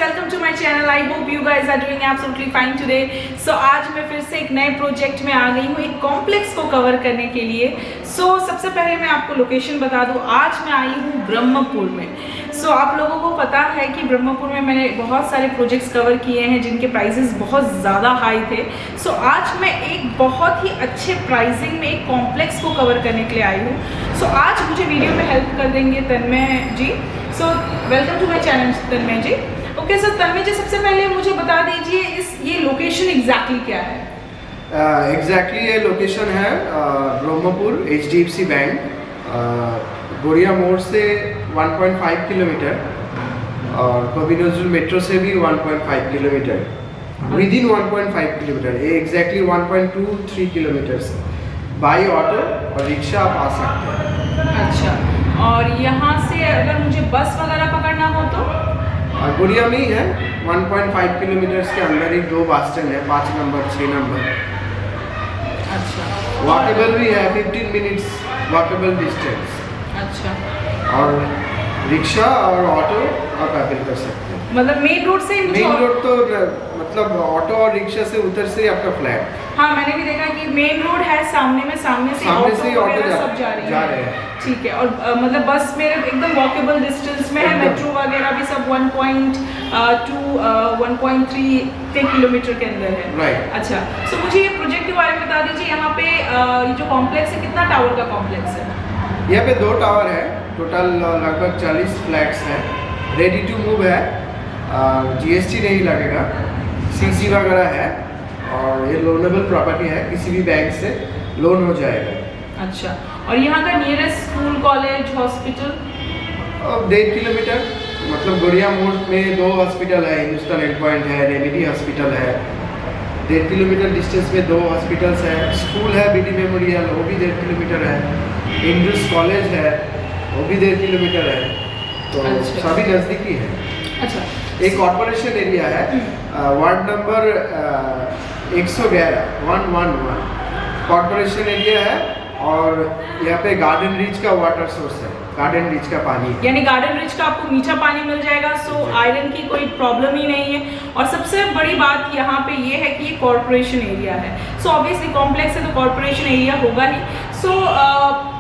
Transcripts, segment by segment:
welcome to my channel. I hope you guys are doing absolutely fine today. So आज मैं फिर से एक नए प्रोजेक्ट में आ गई हूँ एक कॉम्प्लेक्स को कवर करने के लिए. सबसे पहले मैं आपको लोकेशन बता दूँ. आज मैं आई हूँ ब्रह्मपुर में. आप लोगों को पता है कि ब्रह्मपुर में मैंने बहुत सारे प्रोजेक्ट्स कवर किए हैं जिनके प्राइसेस बहुत ज़्यादा हाई थे. आज मैं एक बहुत ही अच्छे प्राइसिंग में एक कॉम्प्लेक्स को कवर करने के लिए आई हूँ. आज मुझे वीडियो में हेल्प कर देंगे Tanmay ji. Welcome to my channel Tanmay ji. Okay sir, Tanmay ji सबसे पहले मुझे बता दीजिए ये लोकेशन एग्जैक्टली क्या है. एग्जैक्टली ये लोकेशन है ब्रह्मपुर HDFC बैंक, गोरिया मोड़ से 1.5 किलोमीटर और कवि नजरुल मेट्रो से भी 1.5 किलोमीटर, विद इन 1.5 किलोमीटर. ये एग्जैक्टली 1.23 किलोमीटर से बाई ऑटो और रिक्शा आप आ सकते हैं. अच्छा, और यहाँ से अगर मुझे बस वगैरह पकड़ना हो तो गोरिया में ही है. 1.5 किलोमीटर के अंदर ही 2 बस स्टैंड है, 5 नंबर 6 नंबर. अच्छा, वॉकेबल भी है, 15 मिनट्स वॉकेबल डिस्टेंस. अच्छा, और रिक्शा और ऑटो आप अवेल कर सकते हैं. मतलब मेन रोड से मेन रोड तो मतलब ऑटो और रिक्शा से उधर से आपका फ्लैट. हाँ, मैंने भी देखा कि मेन रोड है सामने में, सामने से ऑटो सब जा रहे हैं. ठीक है, और मतलब बस मेरे एकदम वॉकेबल डिस्टेंस में है. मेट्रो वगैरह भी सब 1.3 किलोमीटर के अंदर है. राइट. अच्छा, मुझे ये प्रोजेक्ट के बारे में बता दीजिए. यहाँ पे ये जो कॉम्प्लेक्स है कितना टावर का कॉम्प्लेक्स है? यहाँ पे 2 टावर है. टोटल लगभग 40 फ्लैट्स हैं. रेडी टू मूव है, GST नहीं लगेगा, CC वगैरह है और ये लोनेबल प्रॉपर्टी है. किसी भी बैंक से लोन हो जाएगा. अच्छा, और यहाँ का nearest school, college, hospital? 1.5 kilometre. मतलब गोरिया मोड़ में 2 हॉस्पिटल है. हिंदुस्तान एंड पॉइंट है, रेमेडी हॉस्पिटल है. 1.5 किलोमीटर डिस्टेंस में 2 हॉस्पिटल्स है. स्कूल है BD मेमोरियल, वो भी 1.5 किलोमीटर है. इंडस कॉलेज है, वो भी 1.5 किलोमीटर है. तो सभी नज़दीकी है. अच्छा, एक कॉर्पोरेशन एरिया है, वार्ड नंबर 111 कॉर्पोरेशन एरिया है. और यहाँ पे गार्डन रिच का वाटर सोर्स है, गार्डन रिच का पानी. यानी गार्डन रिच का आपको मीठा पानी मिल जाएगा. आयरन की कोई प्रॉब्लम ही नहीं है. और सबसे बड़ी बात यहाँ पे ये है कि ये कॉर्पोरेशन एरिया है. ऑब्वियसली कॉम्प्लेक्स है तो कॉर्पोरेशन एरिया होगा ही.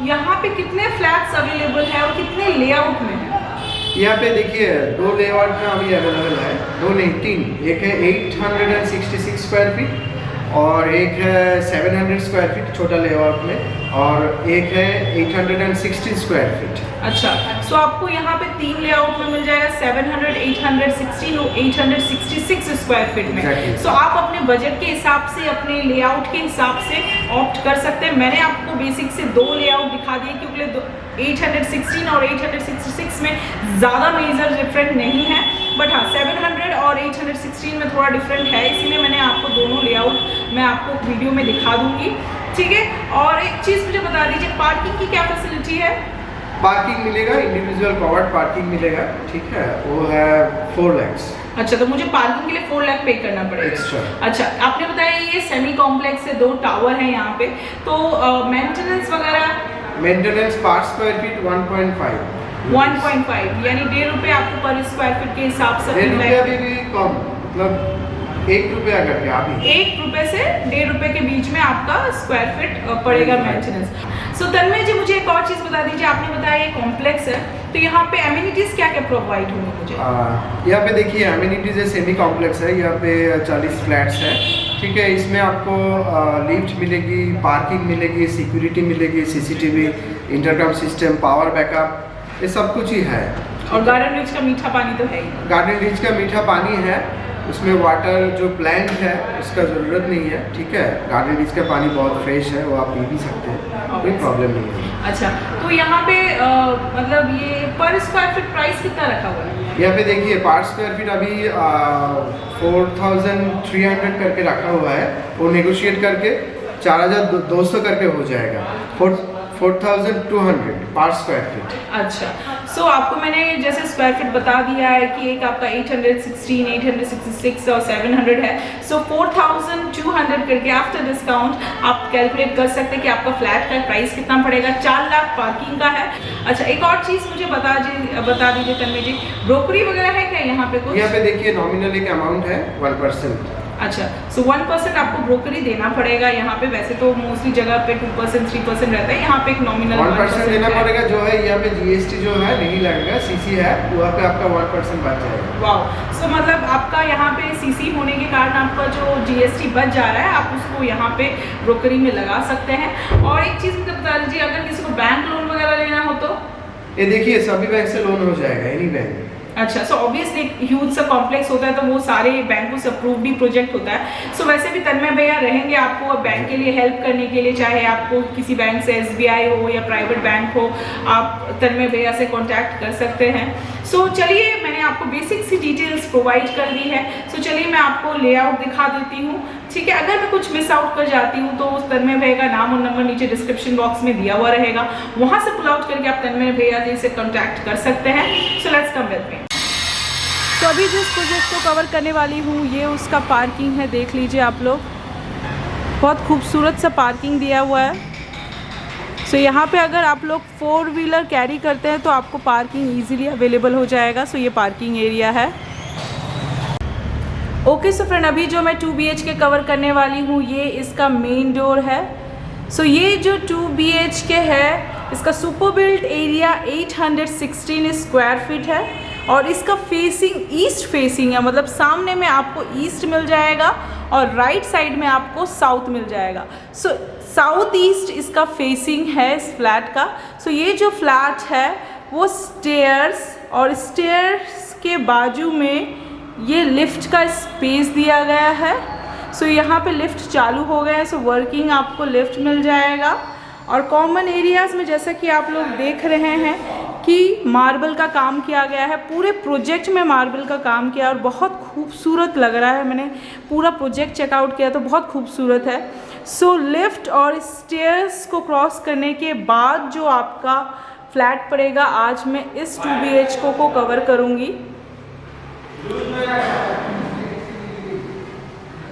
यहाँ पे कितने फ्लैट्स अवेलेबल है और कितने लेआउट में है? यहाँ पे देखिए 2 लेआउट में अभी अवेलेबल है. 2 नहीं 3. एक है 866 स्क्वायर फीट और एक है 700 स्क्वायर फीट छोटा लेआउट में, और एक है 860 स्क्वायर फीट. अच्छा, आपको यहाँ पे 3 लेआउट में मिल जाएगा, 700, 816 और 866 स्क्वायर फीट में. exactly. आप अपने बजट के हिसाब से, अपने लेआउट के हिसाब से ऑप्ट कर सकते हैं. मैंने आपको बेसिक से 2 लेआउट दिखा दिए क्योंकि 816 और 866 में ज़्यादा मेजर डिफरेंट नहीं है. बट हाँ, 700 और 816 में थोड़ा डिफरेंट है, इसीलिए मैंने आपको दोनों लेआउट मैं आपको वीडियो में दिखा दूंगी. ठीक है, और एक चीज़ मुझे बता दीजिए, पार्किंग की क्या फैसिलिटी है? पार्किंग मिलेगा, इंडिविजुअल कवर्ड पार्किंग मिलेगा. ठीक है, वो है 4 lakhs. अच्छा, तो मुझे पार्किंग के लिए 4 लाख पे करना पड़ेगा एक्स्ट्रा. अच्छा, आपने बताया ये सेमी कॉम्प्लेक्स है, 2 टावर है यहाँ पे, तो मेंटेनेंस वगैरह? मेंटेनेंस पर स्क्वायर फीट 1.5 यानी 1.5 रुपये आपको पर स्क्वायर फीट के हिसाब से. 1.5 रुपया भी कम, मतलब 1 रुपया करके अभी 1 रुपये से 1.5 रुपये के बीच में आपका स्क्वायर फीट पड़ेगा मेंटेनेंस. तन्मय जी मुझे एक और चीज़ बता दीजिए. आपने बताया ये कॉम्प्लेक्स है, तो यहाँ पे एमिनिटीज़ क्या क्या प्रोवाइड होंगे मुझे? यहाँ पे देखिए एमिनिटीज़ है, सेमी कॉम्प्लेक्स है. यहाँ पे 40 फ्लैट्स है. ठीक है, इसमें आपको लिफ्ट मिलेगी, पार्किंग मिलेगी, सिक्योरिटी मिलेगी, CCTV, इंटरकम सिस्टम, पावर बैकअप, ये सब कुछ ही है. और गार्डन रिच का मीठा पानी तो है ही. गार्डन रिच का मीठा पानी है. उसमें वाटर जो प्लांट है उसका ज़रूरत नहीं है. ठीक है, गार्डन रिच का पानी बहुत फ्रेश है, वो आप पी भी सकते हैं, कोई प्रॉब्लम नहीं है. अच्छा, तो यहाँ पे मतलब ये पर स्क्वायर फीट प्राइस कितना रखा हुआ है? यहाँ पे देखिए पर स्क्वायर फीट अभी 4300 करके रखा हुआ है. वो नेगोशिएट करके 4200 करके हो जाएगा. 4200 पर स्क्वायर फीट। अच्छा, सो आपको मैंने जैसे स्क्वायर फीट बता दिया है कि एक आपका 816, 866 और 700 है। सो 4200 करके आफ्टर डिस्काउंट आप कैलकुलेट कर सकते हैं कि आपका फ्लैट का प्राइस कितना पड़ेगा। 4 लाख पार्किंग का है। अच्छा, एक और चीज़ मुझे बता दीजिए तन्मय जी, ब्रोकरी वगैरह है क्या यहाँ पे कुछ? यहाँ पे देखिए नॉमिनल एक अमाउंट है 1%। अच्छा, सो 1% आपको ब्रोकरी देना पड़ेगा यहाँ पे। वैसे तो मोस्टली जगह पे 2%, 3% रहता है, यहाँ पे एक नॉमिनल 1% देना पड़ेगा। जो है यहाँ पे जीएसटी जो है नहीं लगेगा, सीसी है, वहाँ पे आपका 1% बच जाएगा। वाओ, सो मतलब आपका यहाँ पे सीसी होने के कारण आपका जो जीएसटी बच जा रहा है, आप उसको यहाँ पे ब्रोकरी में लगा सकते हैं। और एक चीज़ मुझे बता दीजिए, अगर किसी को बैंक लोन वगैरह लेना हो तो? ये देखिए सभी बैंक से लोन हो जाएगा, एनी बैंक। अच्छा, सो ऑब्वियसली एक ह्यूज सा कॉम्प्लेक्स होता है तो वो सारे बैंकों से अप्रूव्ड ही प्रोजेक्ट होता है। सो वैसे भी तन्मय भैया रहेंगे आपको बैंक के लिए हेल्प करने के लिए, चाहे आपको किसी बैंक से एसबीआई हो या प्राइवेट बैंक हो, आप तन्मय भैया से कांटेक्ट कर सकते हैं। सो चलिए, मैंने आपको बेसिक सी डिटेल्स प्रोवाइड कर दी है। सो चलिए मैं आपको लेआउट दिखा देती हूँ, ठीक है। अगर मैं कुछ मिस आउट कर जाती हूँ तो तन्मय भैया का नाम और नंबर नीचे डिस्क्रिप्शन बॉक्स में दिया हुआ रहेगा, वहाँ से पुल आउट करके आप तन्मय भैया जी से कॉन्टैक्ट कर सकते हैं। So let's come with me. तो अभी जिस प्रोजेक्ट को कवर करने वाली हूँ ये उसका पार्किंग है, देख लीजिए आप लोग, बहुत खूबसूरत सा पार्किंग दिया हुआ है। सो यहाँ पे अगर आप लोग 4 व्हीलर कैरी करते हैं तो आपको पार्किंग इजीली अवेलेबल हो जाएगा। सो ये पार्किंग एरिया है। ओके, सो फ्रेंड, अभी जो मैं 2 BHK कवर करने वाली हूँ ये इसका मेन डोर है। सो ये जो 2 BHK है इसका super built area 816 square feet है और इसका फेसिंग ईस्ट फेसिंग है, मतलब सामने में आपको ईस्ट मिल जाएगा और राइट साइड में आपको साउथ मिल जाएगा। सो साउथ ईस्ट इसका फेसिंग है इस फ्लैट का। सो ये जो फ्लैट है वो स्टेयर्स और स्टेयर्स के बाजू में ये लिफ्ट का स्पेस दिया गया है। सो यहाँ पे लिफ्ट चालू हो गए हैं, सो वर्किंग आपको लिफ्ट मिल जाएगा। और कॉमन एरियाज़ में जैसा कि आप लोग देख रहे हैं कि मार्बल का काम किया गया है, पूरे प्रोजेक्ट में मार्बल का काम किया और बहुत खूबसूरत लग रहा है। मैंने पूरा प्रोजेक्ट चेकआउट किया तो बहुत खूबसूरत है। सो लिफ्ट और स्टेयर्स को क्रॉस करने के बाद जो आपका फ्लैट पड़ेगा, आज मैं इस 2 BHK को कवर करूँगी।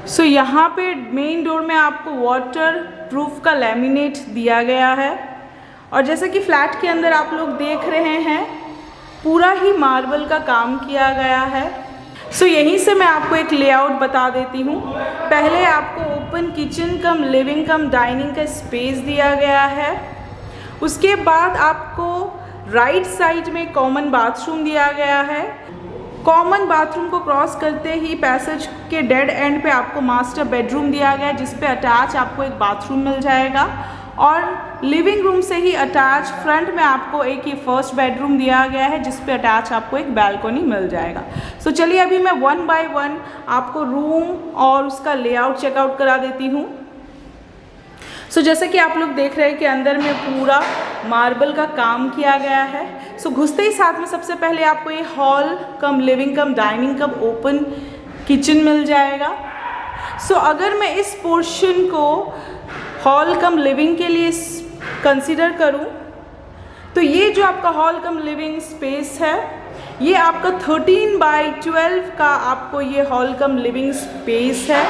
सो यहाँ पे मेन डोर में आपको वाटर प्रूफ का लैमिनेट दिया गया है और जैसे कि फ्लैट के अंदर आप लोग देख रहे हैं पूरा ही मार्बल का काम किया गया है। सो यहीं से मैं आपको एक लेआउट बता देती हूँ। पहले आपको ओपन किचन कम लिविंग कम डाइनिंग का स्पेस दिया गया है। उसके बाद आपको राइट साइड में कॉमन बाथरूम दिया गया है। कॉमन बाथरूम को क्रॉस करते ही पैसेज के डेड एंड पे आपको मास्टर बेडरूम दिया गया है जिस पे अटैच आपको एक बाथरूम मिल जाएगा और लिविंग रूम से ही अटैच फ्रंट में आपको एक ये फर्स्ट बेडरूम दिया गया है जिस पे अटैच आपको एक बैल्कनी मिल जाएगा। सो चलिए अभी मैं 1 बाय 1 आपको रूम और उसका लेआउट चेकआउट करा देती हूँ। सो जैसे कि आप लोग देख रहे हैं कि अंदर में पूरा मार्बल का काम किया गया है। सो घुसते ही साथ में सबसे पहले आपको ये हॉल कम लिविंग कम डाइनिंग कम ओपन किचन मिल जाएगा। सो अगर मैं इस पोर्शन को हॉल कम लिविंग के लिए कंसीडर करूं तो ये जो आपका हॉल कम लिविंग स्पेस है ये आपका 13 बाय 12 का आपको ये हॉल कम लिविंग स्पेस है।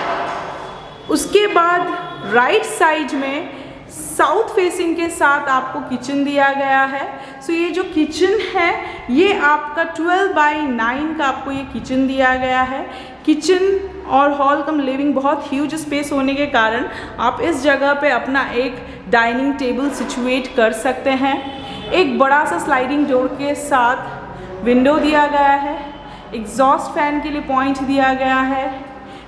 उसके बाद राइट साइड में साउथ फेसिंग के साथ आपको किचन दिया गया है। सो ये जो किचन है ये आपका 12 बाय 9 का आपको ये किचन दिया गया है। किचन और हॉल कम लिविंग बहुत ह्यूज स्पेस होने के कारण आप इस जगह पे अपना एक डाइनिंग टेबल सिचुएट कर सकते हैं। एक बड़ा सा स्लाइडिंग डोर के साथ विंडो दिया गया है। एग्जॉस्ट फैन के लिए पॉइंट दिया गया है।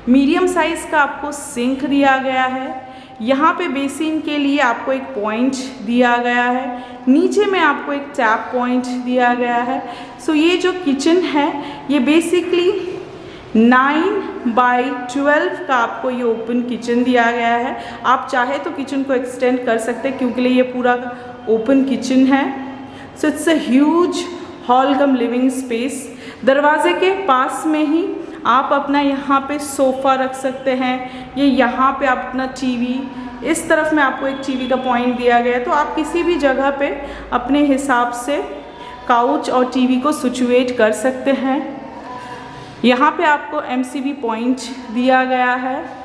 मीडियम साइज़ का आपको सिंक दिया गया है। यहाँ पे बेसिन के लिए आपको एक पॉइंट दिया गया है। नीचे में आपको एक टैप पॉइंट दिया गया है। सो ये जो किचन है ये बेसिकली 9 बाय 12 का आपको ये ओपन किचन दिया गया है। आप चाहे तो किचन को एक्सटेंड कर सकते हैं क्योंकि ये पूरा ओपन किचन है। So it's a huge hall come living space. दरवाजे के पास में ही आप अपना यहाँ पे सोफ़ा रख सकते हैं। ये यहाँ पे आप अपना टीवी इस तरफ में आपको एक टीवी का पॉइंट दिया गया है, तो आप किसी भी जगह पे अपने हिसाब से काउच और टीवी को सिचुएट कर सकते हैं। यहाँ पे आपको MCB पॉइंट दिया गया है।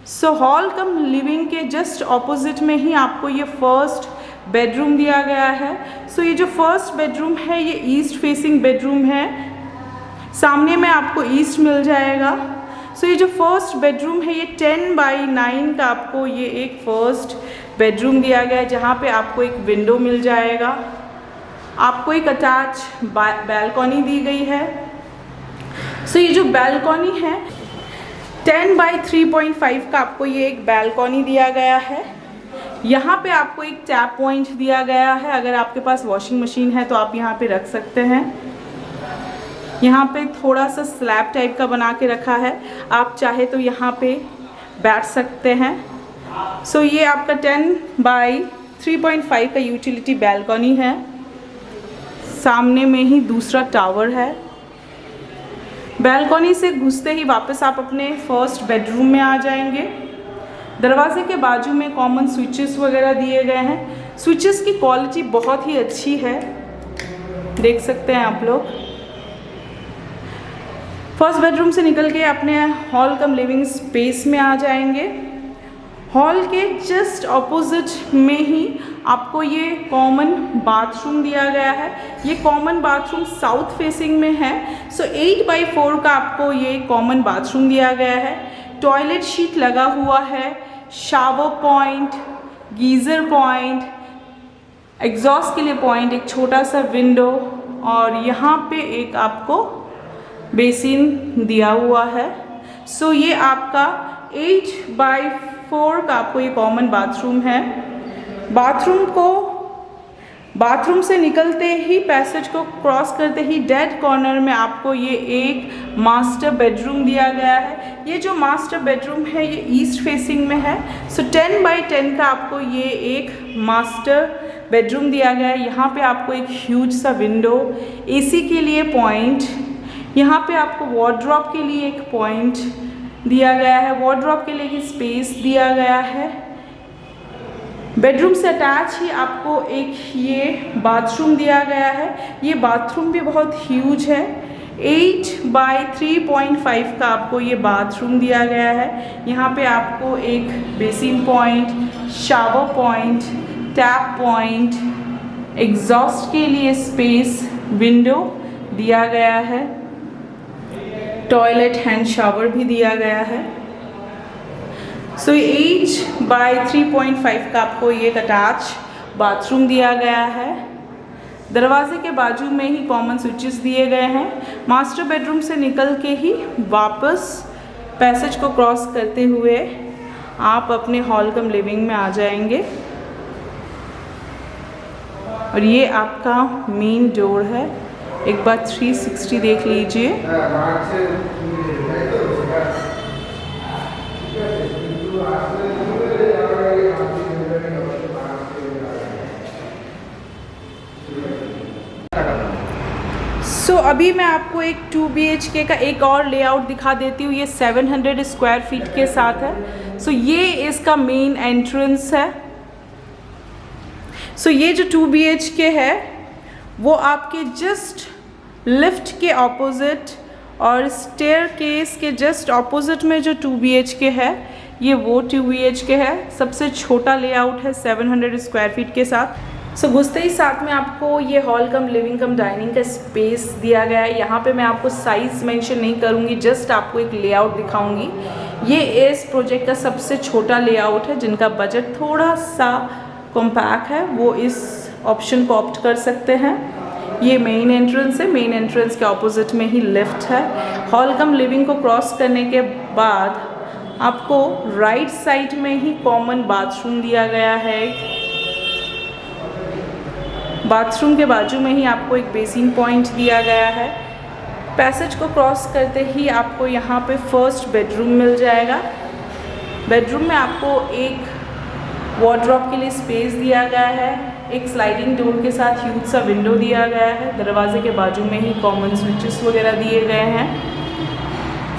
सो हॉल कम लिविंग के जस्ट ऑपोजिट में ही आपको ये फर्स्ट बेडरूम दिया गया है। सो ये जो फर्स्ट बेडरूम है ये ईस्ट फेसिंग बेडरूम है, सामने में आपको ईस्ट मिल जाएगा। सो ये जो फर्स्ट बेडरूम है ये 10x9 का आपको ये एक फर्स्ट बेडरूम दिया गया है, जहाँ पे आपको एक विंडो मिल जाएगा। आपको एक अटैच बैल्कनी दी गई है। सो ये जो बैल्कनी है 10x3.5 का आपको ये एक बैल्कनी दिया गया है। यहाँ पे आपको एक टैप पॉइंट दिया गया है, अगर आपके पास वॉशिंग मशीन है तो आप यहाँ पे रख सकते हैं। यहाँ पे थोड़ा सा स्लैब टाइप का बना के रखा है, आप चाहे तो यहाँ पे बैठ सकते हैं। सो ये आपका 10x3.5 का यूटिलिटी बैल्कनी है, सामने में ही दूसरा टावर है। बैल्कनी से घुसते ही वापस आप अपने फर्स्ट बेडरूम में आ जाएंगे। दरवाजे के बाजू में कॉमन स्विचेस वगैरह दिए गए हैं। स्विचेस की क्वालिटी बहुत ही अच्छी है, देख सकते हैं आप लोग। फर्स्ट बेडरूम से निकल के अपने हॉल कम लिविंग स्पेस में आ जाएंगे। हॉल के जस्ट ऑपोजिट में ही आपको ये कॉमन बाथरूम दिया गया है। ये कॉमन बाथरूम साउथ फेसिंग में है। सो 8x4 का आपको ये कॉमन बाथरूम दिया गया है। टॉयलेट शीट लगा हुआ है, shower point, geyser point, exhaust के लिए पॉइंट, एक छोटा सा विंडो और यहाँ पे एक आपको बेसिन दिया हुआ है। सो ये आपका 8x4 का आपको ये कॉमन बाथरूम है। बाथरूम से निकलते ही पैसेज को क्रॉस करते ही डेड कॉर्नर में आपको ये एक मास्टर बेडरूम दिया गया है। ये जो मास्टर बेडरूम है ये ईस्ट फेसिंग में है। सो 10x10 का आपको ये एक मास्टर बेडरूम दिया गया है। यहाँ पे आपको एक ह्यूज सा विंडो, AC के लिए पॉइंट, यहाँ पे आपको वार्डरोब के लिए एक पॉइंट दिया गया है, वार्डरोब के लिए एक स्पेस दिया गया है। बेडरूम से अटैच ही आपको एक ये बाथरूम दिया गया है। ये बाथरूम भी बहुत ह्यूज है, 8x3.5 का आपको ये बाथरूम दिया गया है। यहाँ पे आपको एक basin point, shower point, tap point, exhaust के लिए स्पेस, विंडो दिया गया है। टॉयलेट हैंड शावर भी दिया गया है। सो 8x3.5 का आपको ये अटैच बाथरूम दिया गया है। दरवाजे के बाजू में ही कॉमन स्विचेस दिए गए हैं। मास्टर बेडरूम से निकल के ही वापस पैसेज को क्रॉस करते हुए आप अपने हॉल कम लिविंग में आ जाएंगे और ये आपका मेन डोर है। एक बार 360 देख लीजिए। सो अभी मैं आपको एक 2 BHK का एक और लेआउट दिखा देती हूँ। ये 700 स्क्वायर फीट के साथ है। सो ये इसका मेन एंट्रेंस है। सो ये जो 2 BHK है वो आपके जस्ट लिफ्ट के ऑपोजिट और स्टेयरकेस के जस्ट ऑपोजिट में जो 2 BHK है ये वो 2 BHK है। सबसे छोटा लेआउट है 700 स्क्वायर फीट के साथ। सो घुसते ही साथ में आपको ये हॉल कम लिविंग कम डाइनिंग का स्पेस दिया गया है। यहाँ पे मैं आपको साइज़ मेंशन नहीं करूँगी, जस्ट आपको एक लेआउट दिखाऊँगी। ये इस प्रोजेक्ट का सबसे छोटा लेआउट है। जिनका बजट थोड़ा सा कॉम्पैक्ट है वो इस ऑप्शन को ऑप्ट कर सकते हैं। ये मेन एंट्रेंस है। मेन एंट्रेंस के ऑपोजिट में ही लिफ्ट है। हॉल कम लिविंग को क्रॉस करने के बाद आपको राइट साइड में ही कॉमन बाथरूम दिया गया है। बाथरूम के बाजू में ही आपको एक बेसिन पॉइंट दिया गया है। पैसेज को क्रॉस करते ही आपको यहाँ पे फर्स्ट बेडरूम मिल जाएगा। बेडरूम में आपको एक वार्डरोब के लिए स्पेस दिया गया है। एक स्लाइडिंग डोर के साथ ह्यूज सा विंडो दिया गया है। दरवाजे के बाजू में ही कॉमन स्विचेस वगैरह दिए गए हैं।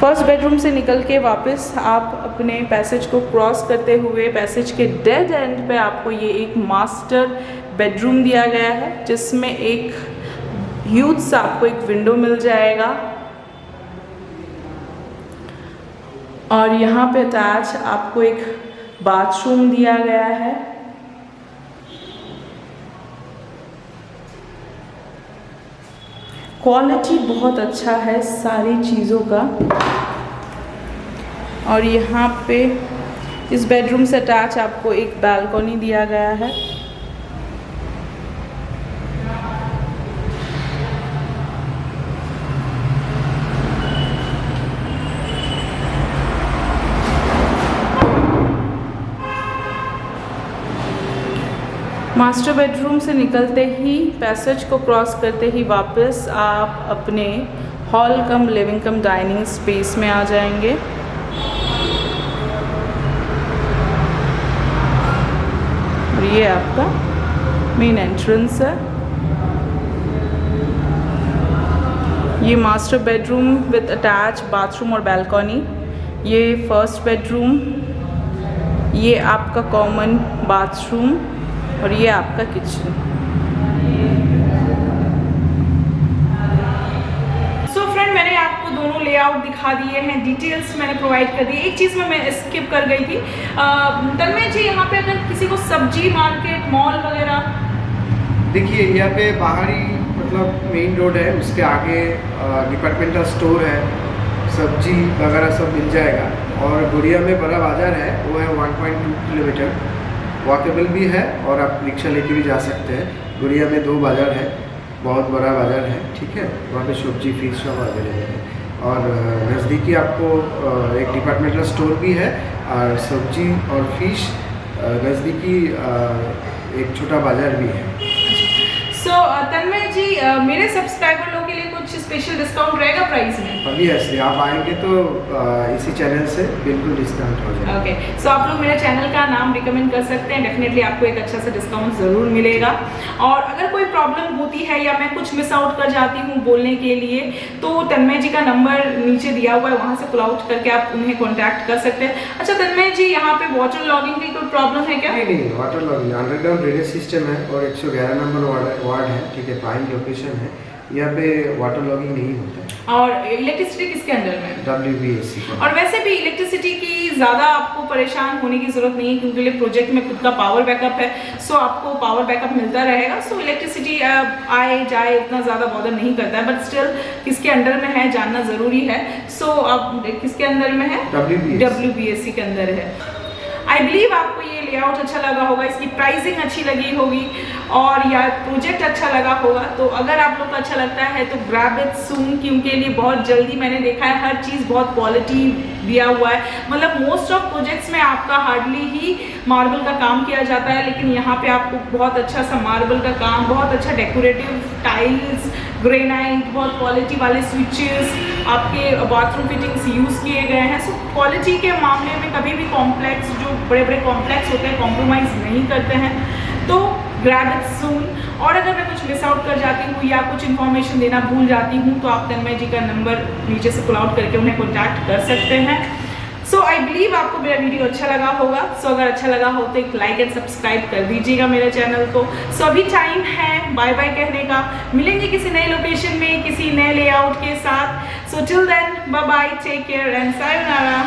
फर्स्ट बेडरूम से निकल के वापस आप अपने पैसेज को क्रॉस करते हुए पैसेज के डेड एंड पे आपको ये एक मास्टर बेडरूम दिया गया है, जिसमें एक ह्यूज सा आपको एक विंडो मिल जाएगा और यहाँ पे अटैच आपको एक बाथरूम दिया गया है। क्वालिटी बहुत अच्छा है सारी चीज़ों का। और यहाँ पे इस बेडरूम से अटैच आपको एक बालकनी दिया गया है। मास्टर बेडरूम से निकलते ही पैसेज को क्रॉस करते ही वापस आप अपने हॉल कम लिविंग कम डाइनिंग स्पेस में आ जाएंगे। और ये आपका मेन एंट्रेंस है। ये master bedroom with attach bathroom और बालकनी। ये फर्स्ट बेडरूम, ये आपका कॉमन बाथरूम और ये आपका किचन। सो फ्रेंड, मैंने आपको दोनों लेआउट दिखा दिए हैं, डिटेल्स मैंने प्रोवाइड कर दी। एक चीज़ में मैं स्किप कर गई थी, तन्मय जी, यहाँ पे अगर किसी को सब्जी मार्केट मॉल वगैरह, देखिए यहाँ पे बाहरी मतलब मेन रोड है, उसके आगे डिपार्टमेंटल स्टोर है, सब्जी वगैरह सब मिल जाएगा। और गोरिया में बड़ा बाज़ार है, वो है 1.2 किलोमीटर, वॉकेबल भी है और आप रिक्शा लेके भी जा सकते हैं। गोरिया में 2 बाज़ार है, बहुत बड़ा बाज़ार है, ठीक है। वहाँ पे सब्जी फिश सब अवेलेबल है। और नज़दीकी आपको एक डिपार्टमेंटल स्टोर भी है और सब्जी और फिश नज़दीकी एक छोटा बाज़ार भी है। सो तन्मय जी, मेरे सब्सक्राइबर लोगों के लिए कुछ स्पेशल डिस्काउंट रहेगा प्राइस में? ऑब्वियसली आप आएंगे तो इसी चैनल से बिल्कुल डिस्काउंट हो जाएगा। ओके, सो आप लोग मेरे चैनल का नाम रिकमेंड कर सकते हैं, डेफिनेटली आपको एक अच्छा सा डिस्काउंट ज़रूर मिलेगा। और अगर कोई प्रॉब्लम होती है या मैं कुछ मिस आउट कर जाती हूँ बोलने के लिए, तो तन्मय जी का नंबर नीचे दिया हुआ है, वहाँ से पुल आउट करके आप उन्हें कॉन्टैक्ट कर सकते हैं। अच्छा तन्मय जी, यहाँ पे वाटर लॉगिंग की कोई प्रॉब्लम है क्या? नहीं, water logging underground drainage system है और 111 नंबर वार्ड है, ठीक है, प्राइम लोकेशन है, यहाँ पे वाटर लॉगिंग नहीं होता है। और इलेक्ट्रिसिटी किसके अंडर में? WBSC। और वैसे भी इलेक्ट्रिसिटी की ज़्यादा आपको परेशान होने की ज़रूरत नहीं है, क्योंकि ये प्रोजेक्ट में खुद का पावर बैकअप है। सो आपको पावर बैकअप मिलता रहेगा। सो इलेक्ट्रिसिटी आए जाए उतना ज़्यादा बॉदर नहीं करता है, बट स्टिल किसके अंडर में है जानना ज़रूरी है। सो अब किसके अंदर में है? WBSC के अंदर है। आई बिलीव आपको ये लेआउट अच्छा लगा होगा, इसकी प्राइसिंग अच्छी लगी होगी और या प्रोजेक्ट अच्छा लगा होगा। तो अगर आप लोग को अच्छा लगता है तो ग्रैब इट सून, क्योंकि ये बहुत जल्दी, मैंने देखा है हर चीज़ बहुत क्वालिटी दिया हुआ है। मतलब मोस्ट ऑफ प्रोजेक्ट्स में आपका हार्डली ही मार्बल का काम किया जाता है, लेकिन यहाँ पे आपको बहुत अच्छा सा मार्बल का काम, बहुत अच्छा डेकोरेटिव टाइल्स, ग्रेनाइट, बहुत क्वालिटी वाले स्विचेस, आपके बाथरूम फिटिंग्स यूज़ किए गए हैं। सो क्वालिटी के मामले में कभी भी कॉम्प्लेक्स, जो बड़े बड़े कॉम्प्लेक्स होते हैं, कॉम्प्रोमाइज़ नहीं करते हैं। तो ग्रैब इट सून। और अगर मैं कुछ मिस आउट कर जाती हूँ या कुछ इन्फॉर्मेशन देना भूल जाती हूँ तो आप तन्मय जी का नंबर नीचे से पुल आउट करके उन्हें कॉन्टैक्ट कर सकते हैं। सो आई बिलीव आपको मेरा वीडियो अच्छा लगा होगा। सो अगर अच्छा लगा हो तो एक लाइक एंड सब्सक्राइब कर दीजिएगा मेरे चैनल को। सो अभी टाइम है बाय बाय कहने का। मिलेंगे किसी नए लोकेशन में, किसी नए लेआउट के साथ। So till then, bye bye, take care and sayonara.